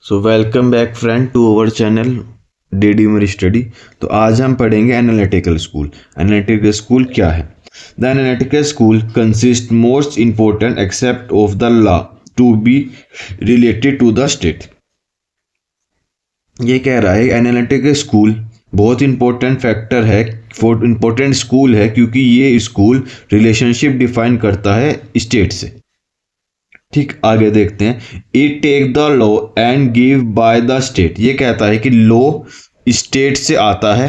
So welcome back friend to our channel DD study. तो आज हम पढ़ेंगे एनालिटिकल स्कूल। एनालिटिकल स्कूल क्या है? The analytical school consist most important aspect of the law to be related to the state. ये कह रहा है एनालिटिकल स्कूल बहुत इंपॉर्टेंट फैक्टर है, इंपॉर्टेंट स्कूल है क्योंकि ये स्कूल रिलेशनशिप डिफाइन करता है स्टेट से। ठीक, आगे देखते हैं। It take the law and give by the state. ये कहता है कि लॉ स्टेट से आता है,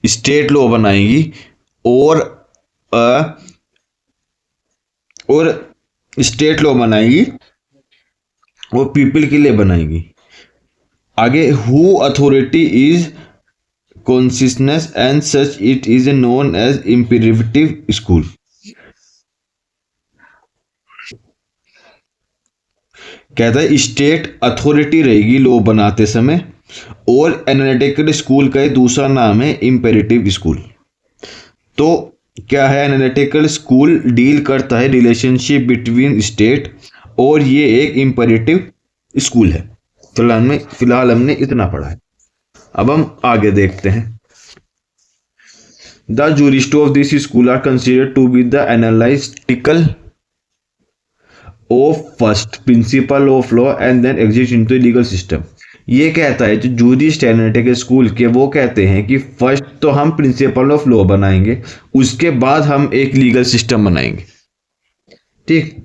स्टेट लॉ बनाएगी और स्टेट लॉ बनाएगी और पीपल के लिए बनाएगी। आगे who authority is consciousness and such it is known as imperative school. कहता है स्टेट अथॉरिटी रहेगी लॉ बनाते समय, और एनालिटिकल स्कूल का दूसरा नाम है इंपेरेटिव स्कूल। तो क्या है, एनालिटिकल स्कूल डील करता है रिलेशनशिप बिटवीन स्टेट और ये एक इंपेरेटिव स्कूल है। फिलहाल हमने इतना पढ़ा है। अब हम आगे देखते हैं। The jurist of this school are considered to be the analytical of first principle of law and then exist into legal system. ये कहता है जो जूरिस्ट एनालिटिकल स्कूल के, वो कहते हैं कि फर्स्ट तो हम प्रिंसिपल ऑफ लॉ बनाएंगे, उसके बाद हम एक लीगल सिस्टम बनाएंगे। ठीक,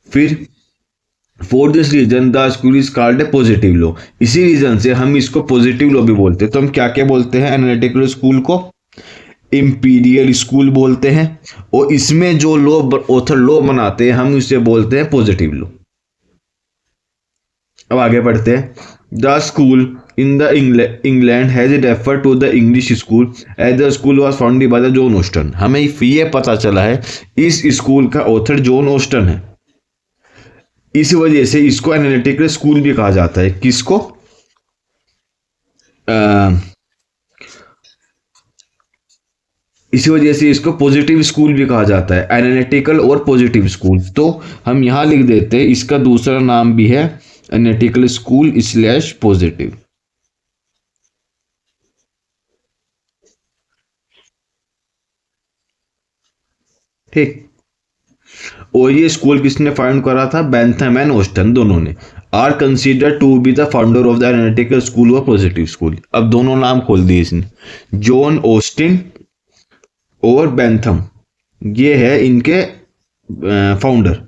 फिर for this reason the school is called a positive law. इसी रीजन से हम इसको पॉजिटिव लॉ भी बोलते हैं। तो हम क्या क्या बोलते हैं एनालिटिकल स्कूल को? इंपीरियल स्कूल बोलते हैं, और इसमें जो लॉ ऑथर लॉ बनाते हैं हम उसे बोलते हैं पॉजिटिव लॉ। अब आगे बढ़ते हैं। The school in the England has refer to the English school as the school was founded by the John Austin. हमें ये पता चला है इस स्कूल का ऑथर जॉन ऑस्टन है, इस वजह से इसको एनालिटिकल स्कूल भी कहा जाता है। किसको? इसी वजह से इसको पॉजिटिव स्कूल भी कहा जाता है, एनालिटिकल और पॉजिटिव स्कूल। तो हम यहां लिख देते हैं इसका दूसरा नाम भी है एनालिटिकल स्कूल / पॉजिटिव। ठीक, और ये स्कूल किसने फाउंड करा था? बेंथम एंड ऑस्टन, दोनों ने। Are consider to be the founder of the analytical school और पॉजिटिव स्कूल। अब दोनों नाम खोल दिए इसने, जॉन ऑस्टिन और बेंथम, ये है इनके फाउंडर।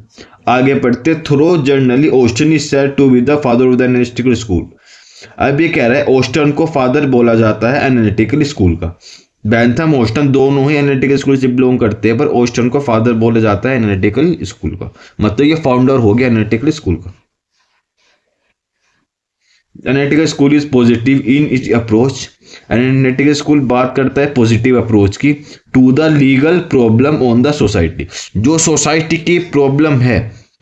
आगे पढ़ते। Through generally Austin is said to be the father of the analytical school. अब ये कह रहा है ऑस्टिन को फादर बोला जाता है एनालिटिकल स्कूल का। बेंथम ऑस्टिन दोनों ही एनालिटिकल स्कूल से बिलोंग करते हैं, पर ऑस्टिन को फादर बोला जाता है एनालिटिकल स्कूल का। मतलब ये फाउंडर हो गया एनालिटिकल स्कूल का। Analytical school is positive in its approach. Analytical school बात करता है पॉजिटिव अप्रोच की to the legal problem on the society. जो सोसाइटी की प्रॉब्लम है,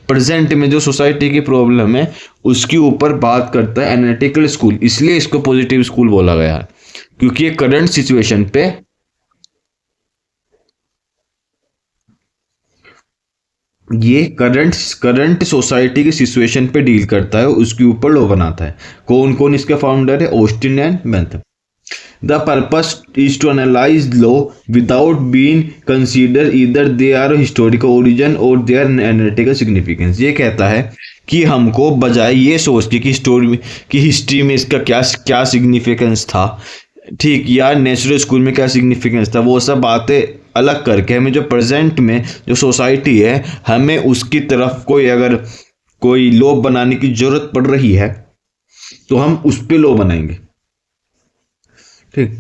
प्रेजेंट में जो सोसाइटी की प्रॉब्लम है उसके ऊपर बात करता है एनालिटिकल स्कूल, इसलिए इसको पॉजिटिव स्कूल बोला गया है क्योंकि ये करंट सिचुएशन पे करंट सोसाइटी की सिचुएशन पे डील करता है, उसके ऊपर लॉ बनाता है। कौन कौन इसके फाउंडर है? Austin and Bentham. The purpose is to analyse law without being consider either they are historical origin और देयर एनालिटिकल सिग्निफिकेंस। ये कहता है कि हमको बजाय ये सोच की हिस्ट्री में इसका क्या सिग्निफिकेंस था, ठीक, या नेचुरल स्कूल में क्या सिग्निफिकेंस था, वो सब बातें अलग करके हमें जो प्रेजेंट में जो सोसाइटी है, हमें उसकी तरफ अगर कोई लॉ बनाने की जरूरत पड़ रही है तो हम उस पे लॉ बनाएंगे। ठीक,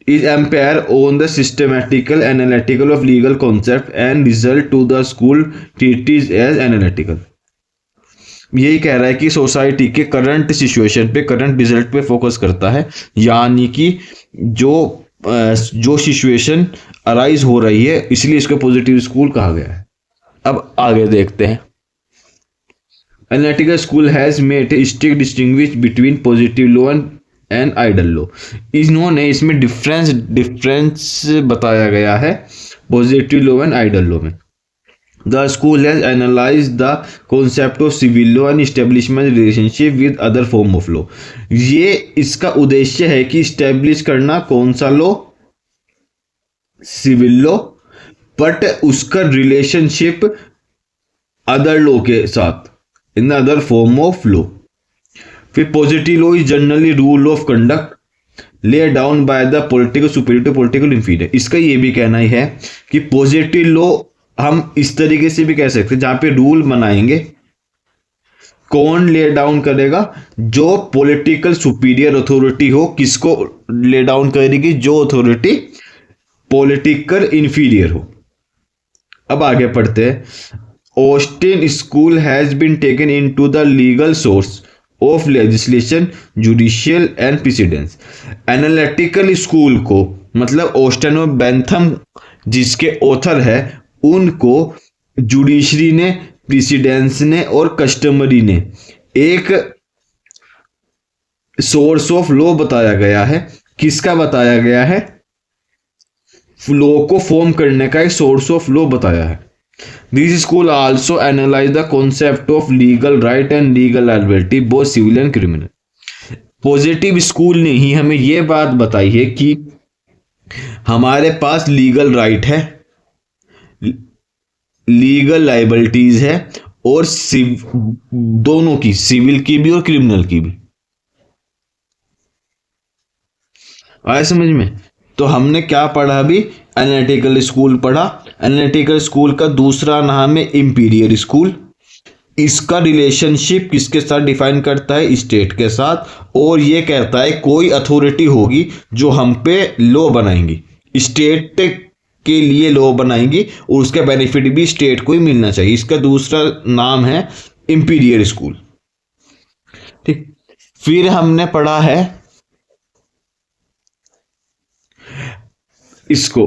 is empire on the systematical analytical of legal concept and result to the school treaties as analytical. यही कह रहा है कि सोसाइटी के करंट सिचुएशन पे, करंट रिजल्ट पे फोकस करता है, यानी कि जो सिचुएशन अराइज हो रही है, इसलिए इसको पॉजिटिव स्कूल कहा गया है। अब आगे देखते हैं। Analytical school has made a strict distinguish between positive law and idol law. इन्होंने इसमें डिफरेंस बताया गया है positive law and idol law में। The school has analyzed the concept of civil law and establishment relationship with other form of law। ये इसका उद्देश्य है कि इस्टेब्लिश करना कौन सा लॉ, सिविल लॉ, बट उसका रिलेशनशिप अदर लॉ के साथ in the other form of law. फिर positive law is generally rule of conduct lay down by the political superior to political inferior. इसका ये भी कहना ही है कि पॉजिटिव लॉ हम इस तरीके से भी कह सकते हैं जहां पे रूल बनाएंगे, कौन ले डाउन करेगा, जो पॉलिटिकल सुपीरियर अथॉरिटी हो। किसको ले डाउन करेगी, जो अथॉरिटी पॉलिटिकल इंफीरियर हो। अब आगे पढ़ते हैं। Austin school has been taken into the legal source of legislation, judicial and precedence. Analytical school को मतलब ऑस्टिन और बेंथम जिसके ऑथर है उनको जुडिशरी ने, प्रेसिडेंस ने और कस्टमरी ने एक सोर्स ऑफ लॉ बताया गया है। किसका बताया गया है, लॉ को फॉर्म करने का एक सोर्स ऑफ लॉ बताया है। This school also analyse the concept of legal right and legal liability both civil and criminal. Positive school ने ही हमें यह बात बताई है कि हमारे पास लीगल राइट है, लीगल लाइबिलिटीज है और दोनों की, सिविल की भी और क्रिमिनल की भी। आया समझ में? तो हमने क्या पढ़ा अभी, एनालिटिकल स्कूल पढ़ा। एनालिटिकल स्कूल का दूसरा नाम है इंपीरियर स्कूल। इसका रिलेशनशिप किसके साथ डिफाइन करता है, स्टेट के साथ। और ये कहता है कोई अथॉरिटी होगी जो हम पे लॉ बनाएंगी, स्टेट के लिए लॉ बनाएंगी और उसका बेनिफिट भी स्टेट को ही मिलना चाहिए। इसका दूसरा नाम है इंपीरियर स्कूल। ठीक, फिर हमने पढ़ा है इसको,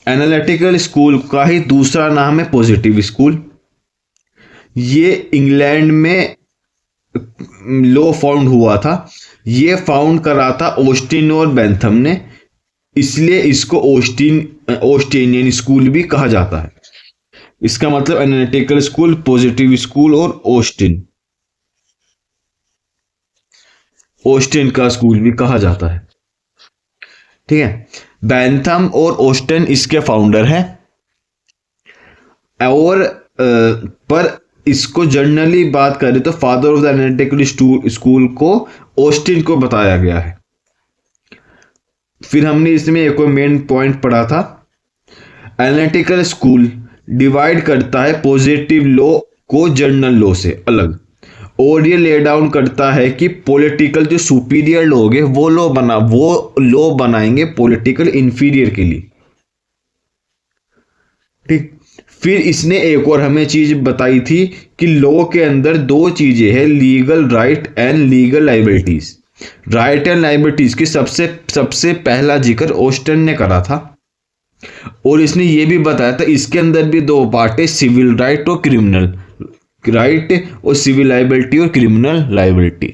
एनालिटिकल स्कूल का ही दूसरा नाम है पॉजिटिव स्कूल। ये इंग्लैंड में लॉ फाउंड हुआ था, ये फाउंड करा था ऑस्टिन और बेंथम ने, इसलिए इसको ऑस्टिनियन स्कूल भी कहा जाता है। इसका मतलब एनालिटिकल स्कूल, पॉजिटिव स्कूल और ऑस्टिन का स्कूल भी कहा जाता है। ठीक है, बेंथम और ऑस्टिन इसके फाउंडर हैं और पर इसको जनरली बात करें तो father of the analytical school को ऑस्टिन को बताया गया है। फिर हमने इसमें एक और मेन पॉइंट पढ़ा था, एनालिटिकल स्कूल डिवाइड करता है पॉजिटिव लॉ को जनरल लॉ से अलग, और ये ले डाउन करता है कि पॉलिटिकल जो सुपीरियर लोग हैं वो लॉ बनाएंगे पॉलिटिकल इंफीरियर के लिए। ठीक, फिर इसने एक और हमें चीज बताई थी कि लॉ के अंदर दो चीजें हैं, legal right and legal liabilities. Right and liabilities की सबसे पहला जिक्र ऑस्टिन ने करा था और इसने ये भी बताया था इसके अंदर भी दो पार्ट है, सिविल राइट और क्रिमिनल राइट और सिविल लायबिलिटी और क्रिमिनल लायबिलिटी।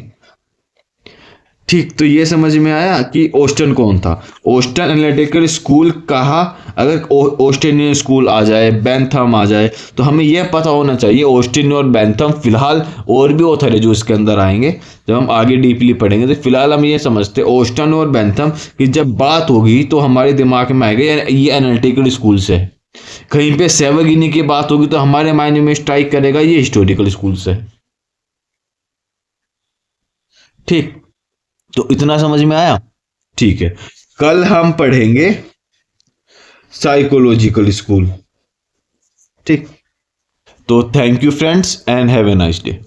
ठीक, तो ये समझ में आया कि ऑस्टिन कौन था। ऑस्टिन एनालिटिकल स्कूल कहा, अगर ऑस्टिनियन स्कूल आ जाए, बेंथम आ जाए, तो हमें यह पता होना चाहिए ऑस्टिन और बेंथम, फिलहाल और भी ऑथर है जो इसके अंदर आएंगे जब हम आगे डीपली पढ़ेंगे। तो फिलहाल हम ये समझते हैं ऑस्टिन और बेंथम की जब बात होगी तो हमारे दिमाग में आएगा ये एनालिटिकल स्कूल से। कहीं पे सेवगिनी की बात होगी तो हमारे माइंड में स्ट्राइक करेगा ये हिस्टोरिकल स्कूल से। ठीक, तो इतना समझ में आया? ठीक है, कल हम पढ़ेंगे साइकोलॉजिकल स्कूल। ठीक, तो thank you friends and have a nice day.